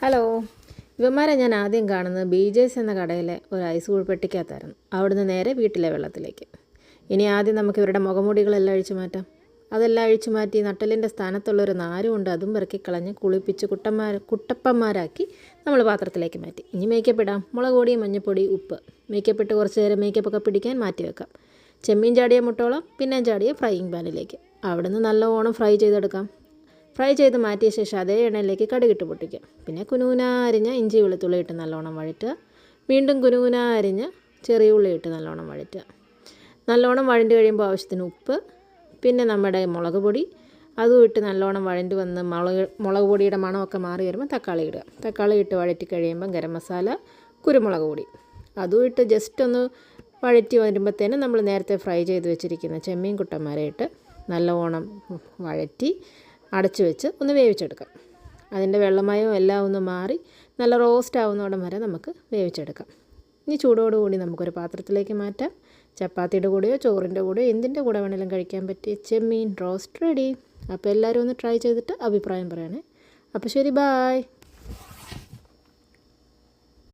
Hello, ഇവന്മാരെ ഞാൻ ആദ്യം കാണുന്നത് ബീജേഴ്സ് എന്ന കടയിലെ ഒരു ഐസ് പെട്ടിക്കകത്തായിരുന്നു. അവിടുന്ന് നേരെ വീട്ടിലെ വെള്ളത്തിലേക്ക്. ഇനി ആദ്യം നമുക്ക് ഇവരുടെ മുഖമുടികളെല്ലാം അഴിച്ചു മാറ്റാം. അതെല്ലാം അഴിച്ചു മാറ്റി നട്ടലിൻ്റെ സ്ഥാനത്തുള്ളൊരു നാരുമുണ്ട്, അതും പെറുക്കിക്കളഞ്ഞ് കുളിപ്പിച്ച് കുട്ടപ്പന്മാരാക്കി നമ്മൾ പാത്രത്തിലേക്ക് മാറ്റി. ഇനി മേക്കപ്പ് ഇടാം. മുളക് പൊടി, മഞ്ഞൾപ്പൊടി, ഉപ്പ്. മേക്കപ്പ് ഇട്ട് കുറച്ച് നേരം മേക്കപ്പൊക്കെ പിടിക്കാൻ മാറ്റി വെക്കാം. ചെമ്മീൻ ചാടിയ മുട്ടോളം പിന്നെ ചാടിയ ഫ്രൈയിങ് പാനിലേക്ക്. അവിടുന്ന് നല്ലോണം ഫ്രൈ ചെയ്തെടുക്കാം. ഫ്രൈ ചെയ്ത് മാറ്റിയ ശേഷം അതേ എണ്ണയിലേക്ക് കടുകിട്ട് പൊട്ടിക്കുക. പിന്നെ കുനുകുന അരിഞ്ഞ ഇഞ്ചി വെളുത്തുള്ളി ഇട്ട് നല്ലോണം വഴറ്റുക. വീണ്ടും കുനുകുന അരിഞ്ഞ ചെറിയ ഉള്ളി ഇട്ട് നല്ലോണം വഴറ്റുക. നല്ലോണം വഴണ്ട് കഴിയുമ്പോൾ ആവശ്യത്തിന് ഉപ്പ്, പിന്നെ നമ്മുടെ മുളക് പൊടി അതും ഇട്ട് നല്ലോണം വഴണ്ട് വന്ന് മുളക് പൊടിയുടെ മണമൊക്കെ മാറി വരുമ്പോൾ തക്കാളി ഇടുക. തക്കാളി ഇട്ട് വഴറ്റി കഴിയുമ്പം ഗരം മസാല, കുരുമുളക് പൊടി അതും ഇട്ട് ജസ്റ്റ് ഒന്ന് വഴറ്റി വരുമ്പോഴത്തേനും നമ്മൾ നേരത്തെ ഫ്രൈ ചെയ്ത് വെച്ചിരിക്കുന്ന ചെമ്മീൻ കുട്ടന്മാരെ ഇട്ട് നല്ലോണം വഴറ്റി അടച്ചു വെച്ച് ഒന്ന് വേവിച്ചെടുക്കാം. അതിൻ്റെ വെള്ളമയവും എല്ലാം ഒന്ന് മാറി നല്ല റോസ്റ്റ് ആവുന്നോടം വരെ നമുക്ക് വേവിച്ചെടുക്കാം. ഇനി ചൂടോടുകൂടി നമുക്കൊരു പാത്രത്തിലേക്ക് മാറ്റാം. ചപ്പാത്തിയുടെ കൂടെയോ ചോറിൻ്റെ കൂടെയോ എന്തിൻ്റെ കൂടെ വേണമെങ്കിലും കഴിക്കാൻ പറ്റിയ ചെമ്മീൻ റോസ്റ്റ് റെഡി. അപ്പോൾ എല്ലാവരും ഒന്ന് ട്രൈ ചെയ്തിട്ട് അഭിപ്രായം പറയണേ. അപ്പോൾ ശരി, ബായ്.